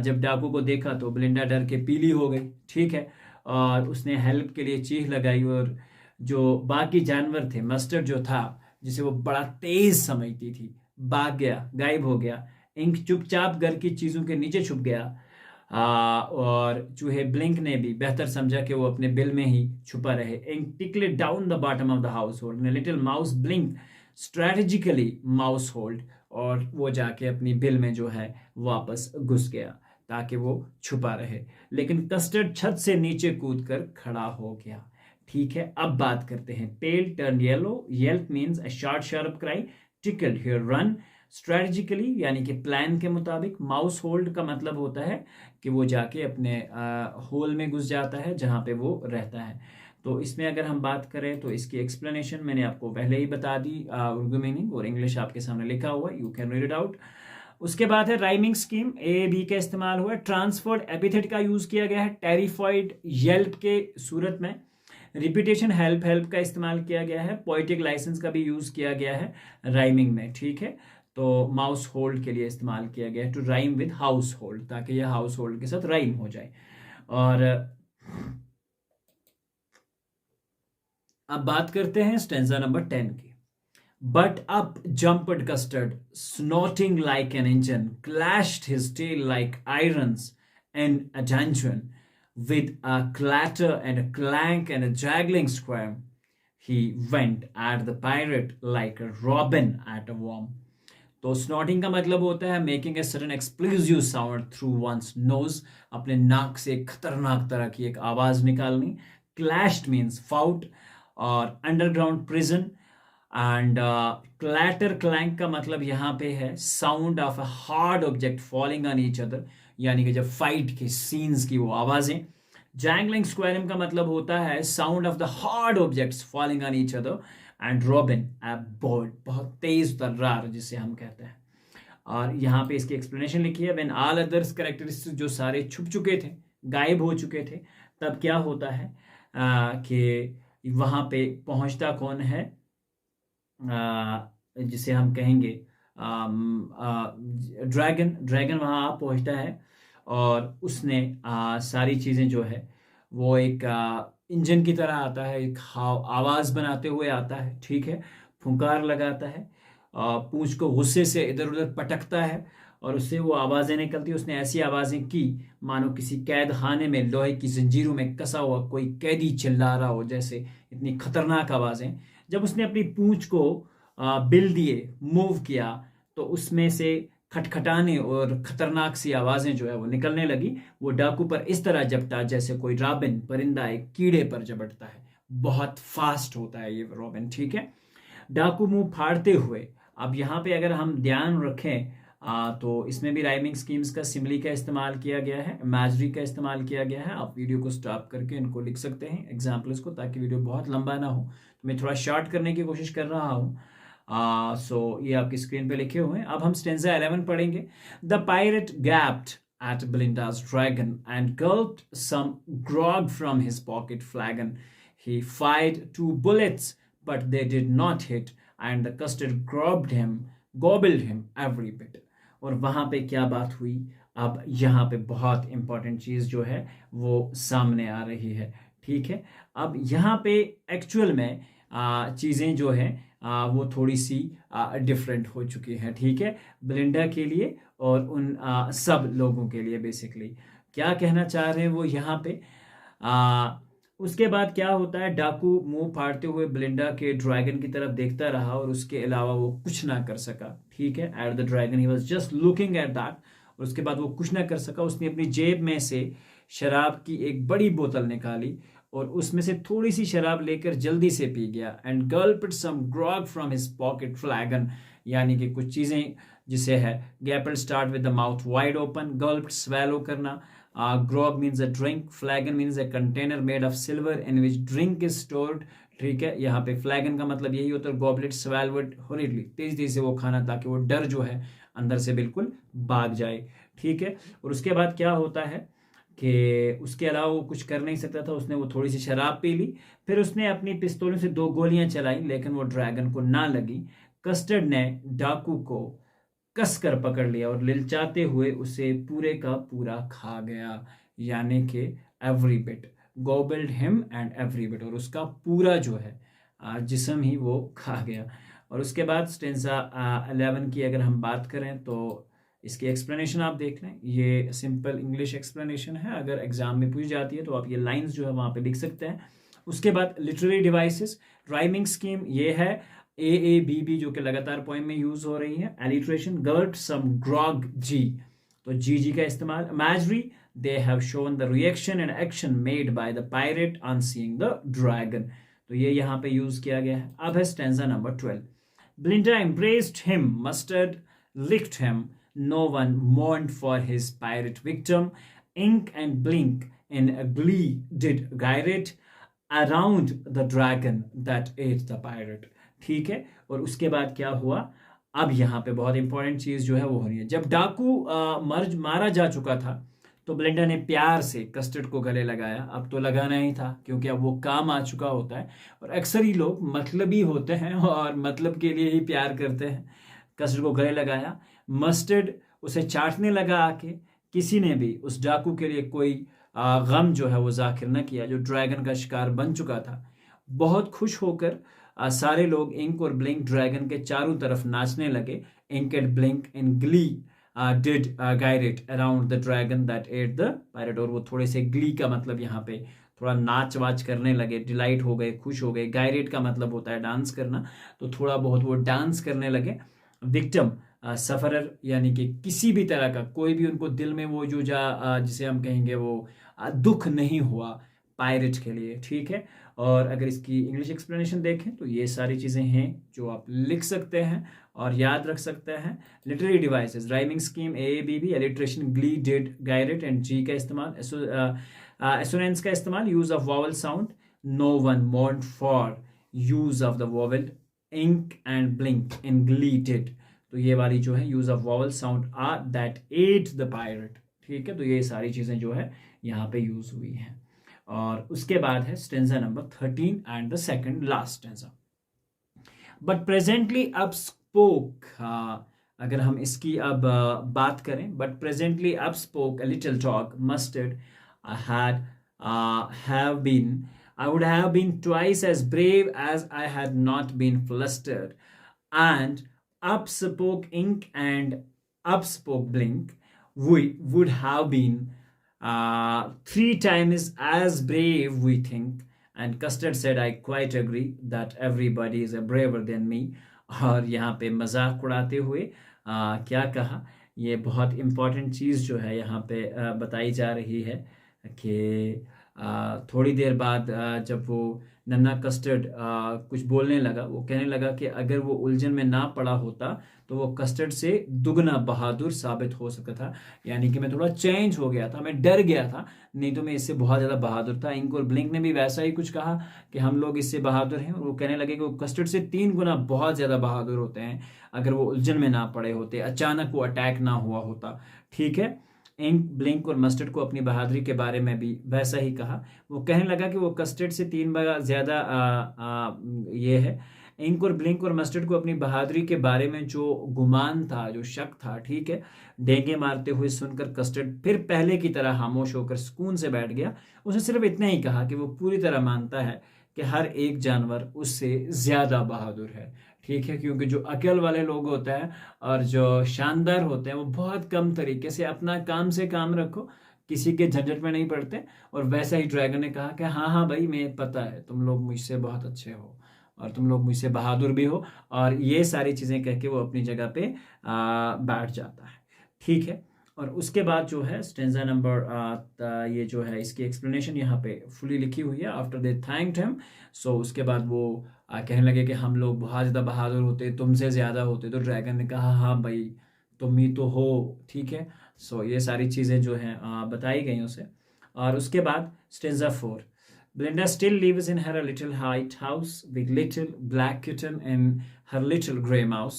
जब डाकू को देखा तो बेलिंडा डर के पीली हो गई, ठीक है, और उसने हेल्प के लिए चीख लगाई। और जो बाकी जानवर थे, मस्टर्ड जो था जिसे वो बड़ा तेज समझती थी, भाग गया, गायब हो गया। इंक चुपचाप घर की चीजों के नीचे छुप गया। और चूहे ब्लिंक ने भी बेहतर समझा कि वो अपने बिल में ही छुपा रहे। Ink trickled down the bottom of the household, little mouse Blink strategically mouseholed, और वो जाके अपनी बिल में जो है वापस घुस गया ताकि वो छुपा रहे। लेकिन कस्टर्ड छत से नीचे कूद कर खड़ा हो गया, ठीक है। अब बात करते हैं। Pale turn yellow, yelp means a short sharp cry, tickled here run, strategically यानी कि प्लान के मुताबिक, माउस होल्ड का मतलब होता है कि वो जाके अपने होल में घुस जाता है जहां पे वो रहता है। तो इसमें अगर हम बात करें तो इसकी एक्सप्लेनेशन मैंने आपको पहले ही बता दी, उर्दू मीनिंग और इंग्लिश आपके सामने लिखा हुआ है, you can read it out. उसके बाद है राइमिंग स्कीम, ए बी का इस्तेमाल हुआ है। ट्रांसफर्ड एपिथेट का यूज किया गया है टेरिफाइड येल्प के सूरत में। रिपीटेशन हेल्प हेल्प का इस्तेमाल किया गया है। पोइटिक लाइसेंस का भी यूज किया गया है राइमिंग में, ठीक है। तो माउस होल्ड के लिए इस्तेमाल किया गया है, to rhyme with household, ताकि यह हाउस होल्ड के साथ राइम हो जाए। और अब बात करते हैं स्टेंजा नंबर 10 की। But up jumped Custard, snorting like an engine, clashed his tail like irons in a dungeon, with a clatter and a clank and a juggling scream, he went at the pirate like a robin at a worm. तो snorting का मतलब होता है making a sudden explosive sound through once knows, अपने नाक से खतरनाक तरह की एक आवाज निकालनी। क्लैश्ड मीन्स फाउट, और underground prison. And clatter clank का मतलब यहाँ पे है sound of a hard object falling on each other, यानी कि जब फाइट के सीन्स की वो आवाजें। जैंगलिंग स्क्वेरिम का मतलब होता है sound of the hard objects falling on each other. And robin A bird, बहुत तेज तर्रार जिसे हम कहते हैं। और यहाँ पे इसकी एक्सप्लेनेशन लिखी है, व्हेन ऑल अदर्स कैरेक्टरिस्टिक्स जो सारे छुप चुके थे, गायब हो चुके थे, तब क्या होता है कि वहां पे पहुंचता कौन है, जिसे हम कहेंगे ड्रैगन। ड्रैगन वहां आ पहुंचता है, और उसने सारी चीजें जो है वो एक इंजन की तरह आता है, एक आवाज बनाते हुए आता है, ठीक है, फुंकार लगाता है, पूंछ को गुस्से से इधर उधर पटकता है, और उससे वो आवाजें निकलती है। उसने ऐसी आवाजें की मानो किसी कैद खाने में लोहे की जंजीरों में कसा हुआ कोई कैदी चिल्ला रहा हो, जैसे इतनी खतरनाक आवाजें। जब उसने अपनी पूंछ को बिल दिए, मूव किया, तो उसमें से खटखटाने और खतरनाक सी आवाजें जो है वो निकलने लगी। वो डाकू पर इस तरह झपटा जैसे कोई रॉबिन परिंदा एक कीड़े पर झपटता है। बहुत फास्ट होता है ये रॉबिन, ठीक है। डाकू मुंह फाड़ते हुए, अब यहाँ पे अगर हम ध्यान रखें तो इसमें भी राइमिंग स्कीम्स का सिमली का इस्तेमाल किया गया है, इमेजरी का इस्तेमाल किया गया है। आप वीडियो को स्टॉप करके इनको लिख सकते हैं एग्जाम्पल्स को, ताकि वीडियो बहुत लंबा ना हो। तो मैं थोड़ा शॉर्ट करने की कोशिश कर रहा हूँ। सो ये आपकी स्क्रीन पे लिखे हुए हैं। अब हम स्टेंजा 11 पढ़ेंगे। The pirate gapped at Belinda's dragon and gulped some grog from his pocket flagon. He fired 2 bullets, but they did not hit, and the custard gobbled him every bit. और वहां पे क्या बात हुई अब यहाँ पे बहुत इंपॉर्टेंट चीज़ जो है वो सामने आ रही है, ठीक है। अब यहाँ पे एक्चुअल में चीज़ें जो हैं वो थोड़ी सी डिफरेंट हो चुकी हैं, ठीक है, बेलिंडा के लिए और उन सब लोगों के लिए। बेसिकली क्या कहना चाह रहे हैं वो यहाँ पे उसके बाद क्या होता है, डाकू मुंह फाड़ते हुए बेलिंडा के ड्रैगन की तरफ देखता रहा और उसके अलावा वो कुछ ना कर सका, ठीक है। Eight the dragon he was just looking at that, और उसके बाद वो कुछ ना कर सका। उसने अपनी जेब में से शराब की एक बड़ी बोतल निकाली और उसमें से थोड़ी सी शराब लेकर जल्दी से पी गया। And gulped some grog from his pocket flagon, यानी कि कुछ चीज़ें जिसे है gape start with the mouth wide open, gulped swallow करना, grog means a drink, flagon means a container made of silver in which drink is stored, ठीक है। यहाँ पे फ्लैगन का मतलब यही होता है, गॉबलेट स्वेल्वड हॉरिडली, तेज तेज से वो खाना ताकि वो डर जो है अंदर से बिल्कुल भाग जाए, ठीक है। और उसके बाद क्या होता है कि उसके अलावा वो कुछ कर नहीं सकता था, उसने वो थोड़ी सी शराब पी ली, फिर उसने अपनी पिस्तौलों से 2 गोलियां चलाई लेकिन वो ड्रैगन को ना लगी। कस्टर्ड ने डाकू को कसकर पकड़ लिया और लिलचाते हुए उसे पूरे का पूरा खा गया, यानी कि every bit, गॉबल्ड him and every bit, और उसका पूरा जो है जिस्म ही वो खा गया। और उसके बाद स्टेंजा 11 की अगर हम बात करें तो इसकी एक्सप्लेनेशन आप देख लें, ये सिंपल इंग्लिश एक्सप्लेनेशन है, अगर एग्जाम में पूछ जाती है तो आप ये लाइंस जो है वहाँ पे लिख सकते हैं। उसके बाद लिटरेरी डिवाइसेस, राइमिंग स्कीम ये है AABB जो कि लगातार पोएम में यूज हो रही है। एलिट्रेशन, गल्प सम ग्रॉग जी, तो जी का इस्तेमाल। Imagery, they have shown the reaction and action made by the pirate on seeing the dragon, तो ये यहाँ पे यूज किया गया है। अब है stanza number 12, Belinda embraced him, Mustard licked him, no one mourned for his pirate victim, ink and blink in glee did gyrate around the dragon that ate the pirate, ठीक है। और उसके बाद क्या हुआ, अब यहाँ पे बहुत इंपॉर्टेंट चीज जो है वो हो रही है। जब डाकू मारा जा चुका था तो बेलिंडा ने प्यार से कस्टर्ड को गले लगाया। अब तो लगाना ही था क्योंकि अब वो काम आ चुका होता है, और अक्सर ही लोग मतलबी होते हैं और मतलब के लिए ही प्यार करते हैं। कस्टर्ड को गले लगाया, मस्टर्ड उसे चाटने लगा आके। किसी ने भी उस डाकू के लिए कोई गम जो है वो जाहिर न किया जो ड्रैगन का शिकार बन चुका था। बहुत खुश होकर सारे लोग इंक और ब्लिंक ड्रैगन के चारों तरफ नाचने लगे। Ink and Blink in glee did gyrate around the dragon that ate the pirate, और वो थोड़े से ग्ली का मतलब यहाँ पे थोड़ा नाच वाच करने लगे, डिलाइट हो गए, खुश हो गए। गायरेट का मतलब होता है डांस करना, तो थोड़ा बहुत वो डांस करने लगे। विक्टिम, सफरर, यानी कि किसी भी तरह का कोई भी उनको दिल में वो जो जिसे हम कहेंगे वो दुख नहीं हुआ पायरेट के लिए, ठीक है। और अगर इसकी इंग्लिश एक्सप्लेनेशन देखें तो ये सारी चीज़ें हैं जो आप लिख सकते हैं और याद रख सकते हैं। Literary devices, rhyming scheme AABB, alliteration, glee, did, gyrate and G का इस्तेमाल, एसोनेंस का इस्तेमाल, use of vowel sound, no one mourned for use of the vowel, Ink and Blink in glee did, तो ये वाली जो है use of vowel sound are that at the pirate, ठीक है। तो ये सारी चीज़ें जो है यहाँ पे यूज हुई हैं। और उसके बाद है stanza number 13 and the second last stanza. But presently अब स्पोक, अगर हम इसकी अब बात करें, बट प्रेजेंटली अब spoke a little dog, mustard, I would have been twice as brave as I had not been flustered, and up spoke ink and up spoke blink, we would have been 3 times as brave, we think. And Custard said, I quite agree that everybody is braver than me. और यहाँ पे मजाक उड़ाते हुए क्या कहा, ये बहुत इम्पॉर्टेंट चीज़ जो है यहाँ पे बताई जा रही है कि थोड़ी देर बाद जब वो नन्ना कस्टर्ड कुछ बोलने लगा, वो कहने लगा कि अगर वो उलझन में ना पड़ा होता तो वो कस्टर्ड से दुगना बहादुर साबित हो सकता था। यानी कि मैं थोड़ा चेंज हो गया था, मैं डर गया था, नहीं तो मैं इससे बहुत ज़्यादा बहादुर था। इंक और ब्लिंक ने भी वैसा ही कुछ कहा कि हम लोग इससे बहादुर हैं, और वो कहने लगे कि वो कस्टर्ड से 3 गुना बहुत ज़्यादा बहादुर होते हैं अगर वो उलझन में ना पड़े होते, अचानक वो अटैक ना हुआ होता, ठीक है। इंक, ब्लिंक और मस्टर्ड को अपनी बहादुरी के बारे में भी वैसा ही कहा। वो कहने लगा कि वो कस्टर्ड से 3 बार ज़्यादा ये है, इंक और ब्लिंक और मस्टर्ड को अपनी बहादुरी के बारे में जो गुमान था, जो शक था, ठीक है, डेंगे मारते हुए सुनकर कस्टर्ड फिर पहले की तरह खामोश होकर सुकून से बैठ गया। उसने सिर्फ इतना ही कहा कि वो पूरी तरह मानता है कि हर एक जानवर उससे ज़्यादा बहादुर है, ठीक है, क्योंकि जो अकल वाले लोग होते हैं और जो शानदार होते हैं वो बहुत कम तरीके से अपना काम से काम रखो, किसी के झंझट में नहीं पड़ते। और वैसा ही ड्रैगन ने कहा कि हाँ हाँ भाई, मैं पता है तुम लोग मुझसे बहुत अच्छे हो और तुम लोग मुझसे बहादुर भी हो, और ये सारी चीज़ें कह के वो अपनी जगह पे बैठ जाता है, ठीक है। और उसके बाद जो है स्टेंजा नंबर ये जो है इसकी एक्सप्लेनेशन यहाँ पे फुली लिखी हुई है। आफ्टर दे थैंक्ड हिम, सो उसके बाद वो कहने लगे कि हम लोग बहुत ज़्यादा बहादुर होते, तुमसे ज़्यादा होते। तो ड्रैगन ने कहा हाँ भाई, तुम ही तो हो, ठीक है। सो ये सारी चीज़ें जो हैं बताई गई उसे। और उसके बाद stanza 4, Belinda still lives in her little white house with little black kitten and her little grey mouse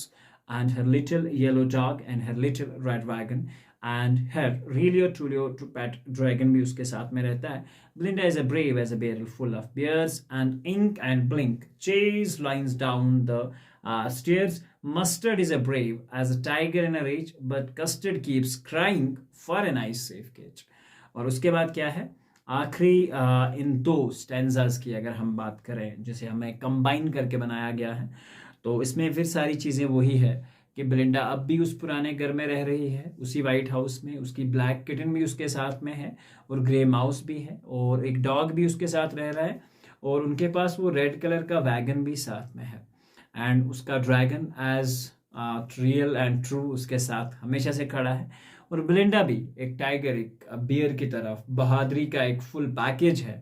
and her little yellow dog and her little red wagon and her Relio Tulio pet dragon भी उसके साथ में रहता है। Belinda is a brave as a barrel full of beers and ink and blink chase lines down the stairs. Mustard is a brave as a tiger in a rage but Custard keeps crying for a nice safe cage. और उसके बाद क्या है, आखिरी इन दो stanzas की अगर हम बात करें, जिसे हमें कंबाइन करके बनाया गया है, तो इसमें फिर सारी चीज़ें वही है कि बेलिंडा अब भी उस पुराने घर में रह रही है, उसी वाइट हाउस में। उसकी ब्लैक किटन भी उसके साथ में है और ग्रे माउस भी है और एक डॉग भी उसके साथ रह रहा है और उनके पास वो रेड कलर का वैगन भी साथ में है। एंड उसका dragon as real and true उसके साथ हमेशा से खड़ा है। और बेलिंडा भी एक टाइगर, एक बियर की तरफ बहादुरी का एक फुल पैकेज है।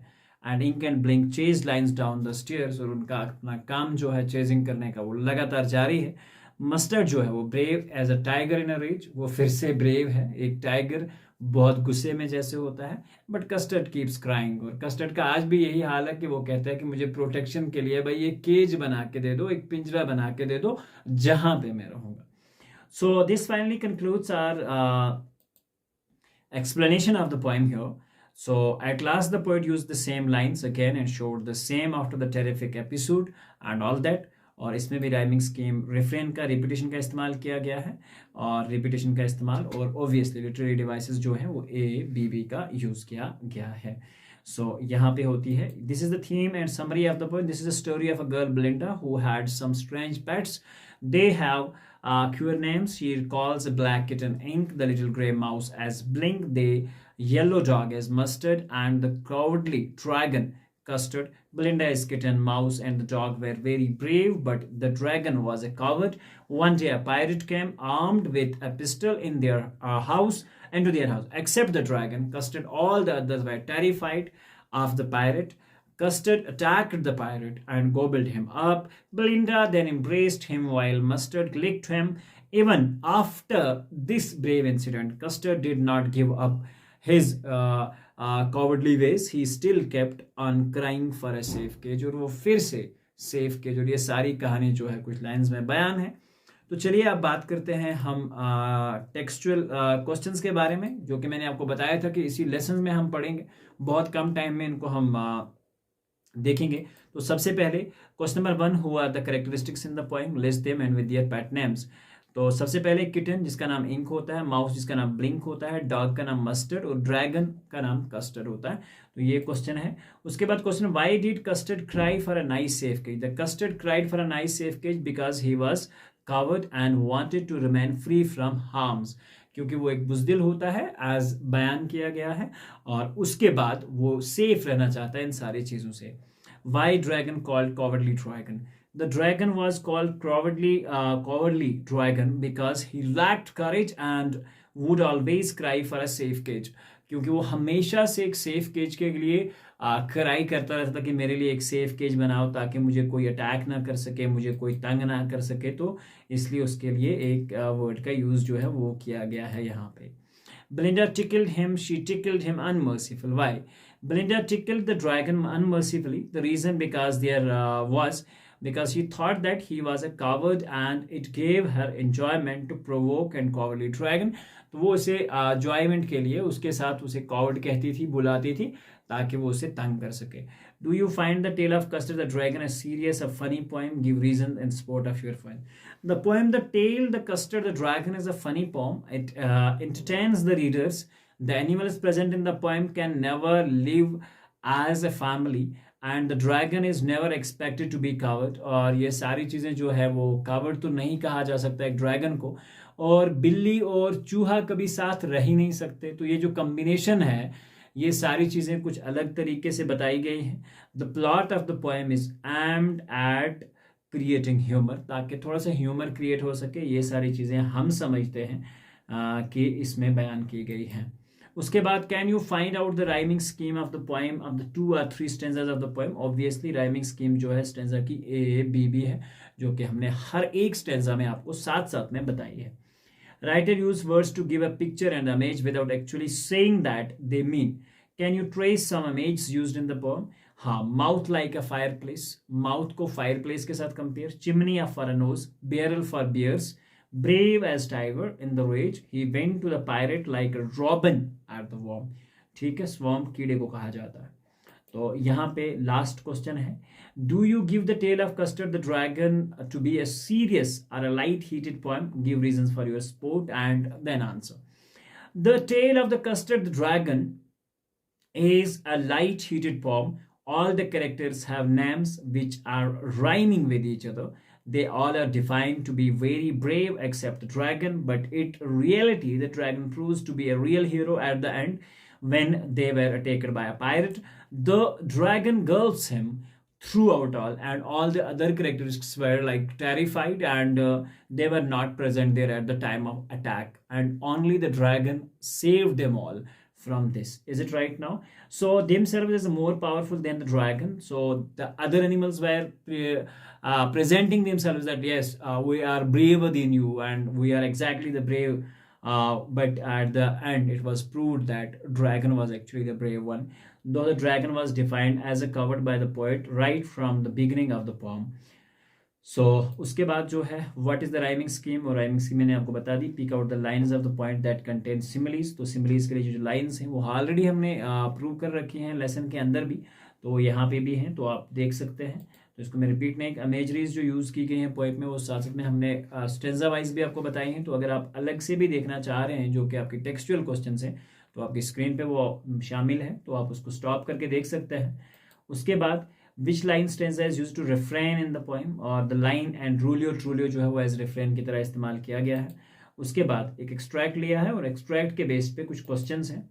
And Ink and Blink chase lions down the stairs, और उनका अपना काम जो है चेजिंग करने का वो लगातार जारी है। मस्टर्ड जो है वो brave as a tiger in a rage, वो फिर से ब्रेव है, एक टाइगर बहुत गुस्से में जैसे होता है। बट कस्टर्ड कीप्स क्राइंग, और कस्टर्ड का आज भी यही हाल है कि वो कहता है कि मुझे प्रोटेक्शन के लिए भाई एक केज बना के दे दो, एक पिंजरा बना के दे दो जहां पे मैं रहूंगा। So this finally concludes our explanation of the poem here. So at last the poet used the same lines again and showed the same after the terrific episode and all that. और इसमें भी rhyming scheme refrain का repetition का इस्तेमाल किया गया है, और रिपीटेशन का इस्तेमाल और ऑब्वियसली लिटरेरी डिवाइसेस जो हैं वो ABB का यूज़ किया गया है। सो यहाँ पे होती है, this is the theme and summary of the poem. This is the story of a girl Belinda who had some strange pets. They have queer names. She calls a black kitten Ink, the little grey mouse as Blink, the yellow dog as Mustard, and the cowardly dragon Custard. Belinda is kitten, mouse, and the dog were very brave, but the dragon was a coward. One day a pirate came armed with a pistol in their house, into their house, except the dragon. Custard, all the others were terrified of the pirate. Custard attacked the pirate and gobbled him up. Belinda then embraced him while Mustard licked him. Even after this brave incident, Custard did not give up his cowardly ways. He still kept on crying for a safe cage. और वो फिर से safe cage, और ये सारी कहानी जो है कुछ लाइंस में बयान है। तो चलिए अब बात करते हैं हम टेक्सचुअल क्वेश्चंस के बारे में, जो कि मैंने आपको बताया था कि इसी लेसन में हम पढ़ेंगे, बहुत कम टाइम में इनको हम देखेंगे। तो सबसे पहले क्वेश्चन नंबर 1, हुआ the characteristics in the poem, list them and with their pet names. तो सबसे पहले किटन जिसका नाम इंक होता है, माउस जिसका नाम ब्लिंक होता है, डॉग का नाम मस्टर्ड और ड्रैगन का नाम कस्टर्ड होता है। तो ये क्वेश्चन है। उसके बाद question, why did Custard cry for a nice safe cage? The Custard cried for a nice safe cage because he was coward and wanted to remain free from harms, क्योंकि वो एक बुजदिल होता है एज बयान किया गया है, और उसके बाद वो सेफ रहना चाहता है इन सारी चीज़ों से। Why dragon called cowardly dragon? The dragon was called cowardly dragon because he lacked courage and would always cry for a safe cage. क्योंकि वो हमेशा से एक सेफ केज के लिए क्राई करता रहता था कि मेरे लिए एक सेफ केज बनाओ ताकि मुझे कोई अटैक ना कर सके, मुझे कोई तंग ना कर सके। तो इसलिए उसके लिए एक वर्ड का यूज जो है वो किया गया है यहाँ पे। Belinda tickled him, she tickled him unmerciful. Why? Belinda tickled the dragon unmercifully. The reason because because she thought that he was a coward and it gave her enjoyment to provoke and cowardly dragon. तो वो उसे जॉयमेंट के लिए उसके साथ उसे coward कहती थी, बुलाती थी, ताकि वो उसे तंग कर सके. Do you find the tale of Custard the dragon a serious a funny poem? Give reason in support of your point. The poem The Tale, The Custard, The Dragon is a funny poem. It entertains the readers. The animals present in the poem can never live as a family and the dragon is never expected to be covered. और ये सारी चीज़ें जो है वो covered तो नहीं कहा जा सकता एक ड्रैगन को, और बिल्ली और चूहा कभी साथ रह ही नहीं सकते. तो ये जो कम्बिनेशन है, ये सारी चीज़ें कुछ अलग तरीके से बताई गई हैं. The plot of the poem is aimed at creating humour, ताकि थोड़ा सा ह्यूमर क्रिएट हो सके. ये सारी चीज़ें हम समझते हैं कि इसमें बयान की गई हैं. उसके बाद can you find out the rhyming scheme of the poem of the 2 or 3 stanzas of the poem. Obviously rhyming scheme जो है स्टेंजा की ए बी बी है, जो कि हमने हर एक स्टेंजा में आपको साथ साथ में बताई है. Writer use words to give a picture and image without actually saying that they mean. Can you trace some image used in the poem? हाँ, mouth like a fireplace, mouth को fireplace के साथ compare. Chimney of for a nose, barrel for beers, brave as tiger in the rage, he went to the pirate like a robin at the worm. ठीक है, swarm कीड़े को कहा जाता है. तो यहाँ पे लास्ट क्वेश्चन है, do you give the tale of Custard the dragon to be a serious or a light hearted poem? Give reasons for your sport and then answer. The tale of the Custard dragon is a light-hearted poem. All the characters have names which are rhyming with each other. They all are defined to be very brave except the dragon, but in reality, the dragon proves to be a real hero at the end when they were attacked by a pirate. The dragon gulps him throughout all, and all the other characters were like terrified and they were not present there at the time of attack, and only the dragon saved them all from this. Is it right now? So themselves is more powerful than the dragon. So the other animals were presenting themselves that yes, we are braver than you and we are exactly the brave, but at the end it was proved that dragon was actually the brave one, though the dragon was defined as a covered by the poet right from the beginning of the poem. So उसके बाद जो है what is the rhyming scheme, और rhyming scheme मैंने आपको बता दी. Pick out the lines of the point that contain similes. तो सिमिलीज के लिए जो लाइंस हैं वो ऑलरेडी हमने प्रूव कर रखी हैं लेसन के अंदर भी, तो यहाँ पे भी हैं, तो आप देख सकते हैं. तो इसको मैं रिपीट नहीं, इमेजरीज जो यूज़ की गई हैं पोएट में वो साथ साथ में हमने स्टेंजा वाइज भी आपको बताई हैं. तो अगर आप अलग से भी देखना चाह रहे हैं जो कि आपके टेक्सचुअल क्वेश्चन हैं, तो आपकी स्क्रीन पे वो शामिल है, तो आप उसको स्टॉप करके देख सकते हैं. उसके बाद which line stanza is used to refrain in the poem, और the line and trulio जो है वो as refrain की तरह इस्तेमाल किया गया है. उसके बाद एक एक्सट्रैक्ट लिया है और एक्सट्रैक्ट के बेस पे कुछ क्वेश्चंस हैं.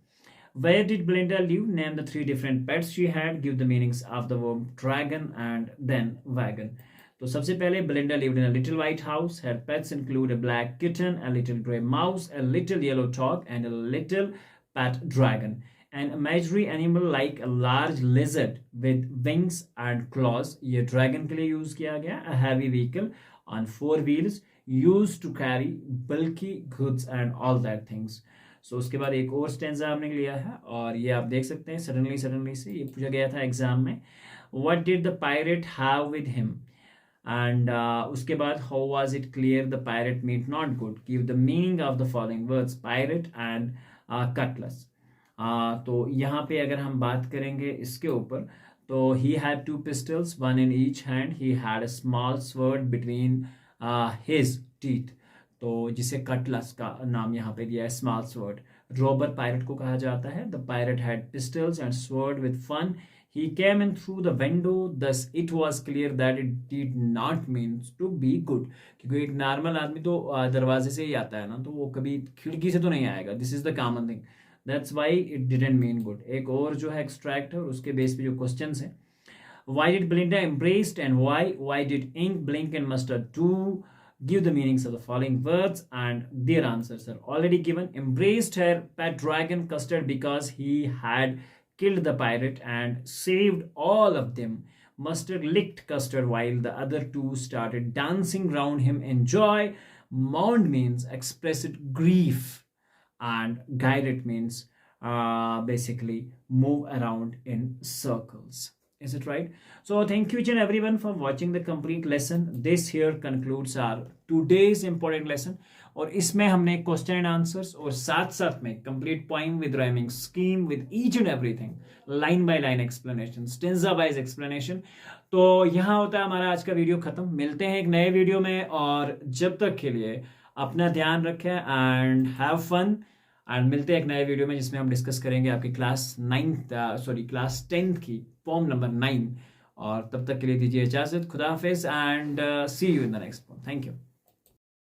Where did Belinda live? Name the 3 different pets she had. Give the meanings of the word dragon and then wagon. तो सबसे पहले Belinda lived in a little white house. Her pets include a black kitten, a little gray mouse, a little yellow dog, and a little pet dragon. An imaginary animal like a large lizard with wings and claws. ये dragon के लिए use किया गया. A heavy vehicle on 4 wheels used to carry bulky goods and all that things. So उसके बाद एक और stanza हमने लिया है और ये आप देख सकते हैं सडनली से ये पूछा गया था एग्जाम में. What did the pirate have with him? And उसके बाद how was it clear the pirate meant not good? Give the meaning of the following words pirate and cutlass. तो यहाँ पे अगर हम बात करेंगे इसके ऊपर, तो he had 2 pistols, one in each hand. He had a small sword between his teeth. तो जिसे कटलस का नाम यहाँ पे दिया है, स्मॉल स्वर्ड. रॉबर पायरेट को कहा जाता है. The pirate had pistols and sword with fun. He came in through the window, thus it was clear that it did not mean to be good. क्योंकि एक नॉर्मल आदमी तो दरवाजे से ही आता है ना, तो वो कभी खिड़की से तो नहीं आएगा. This is the common thing. That's why it didn't mean good. एक और जो है एक्सट्रैक्ट है और उसके बेस पे जो क्वेश्चंस हैं. Why did Belinda embraced and why did ink blink and mustard do? Give the meanings of the following words and their answers are already given. Embraced her pet dragon Custard because he had killed the pirate and saved all of them. Mustard licked Custard while the other 2 started dancing round him in joy. Mound means expressed grief. And guided means basically move around in circles. Is it right? So thank you each and everyone for watching the complete lesson. This here concludes our today's important lesson. और इसमें हमने question and answers और साथ साथ में complete poem with rhyming scheme with each and everything, line by line explanation, stanza wise explanation. तो यहाँ होता है हमारा आज का वीडियो खत्म। मिलते हैं एक नए वीडियो में, और जब तक के लिए अपना ध्यान रखें एंड हैव फन। एंड मिलते हैं एक नए वीडियो में जिसमें हम डिस्कस करेंगे आपकी क्लास 10th की पोम नंबर 9। और तब तक के लिए दीजिए इजाजत। खुदा हाफिज and see you in the next poem. Thank you.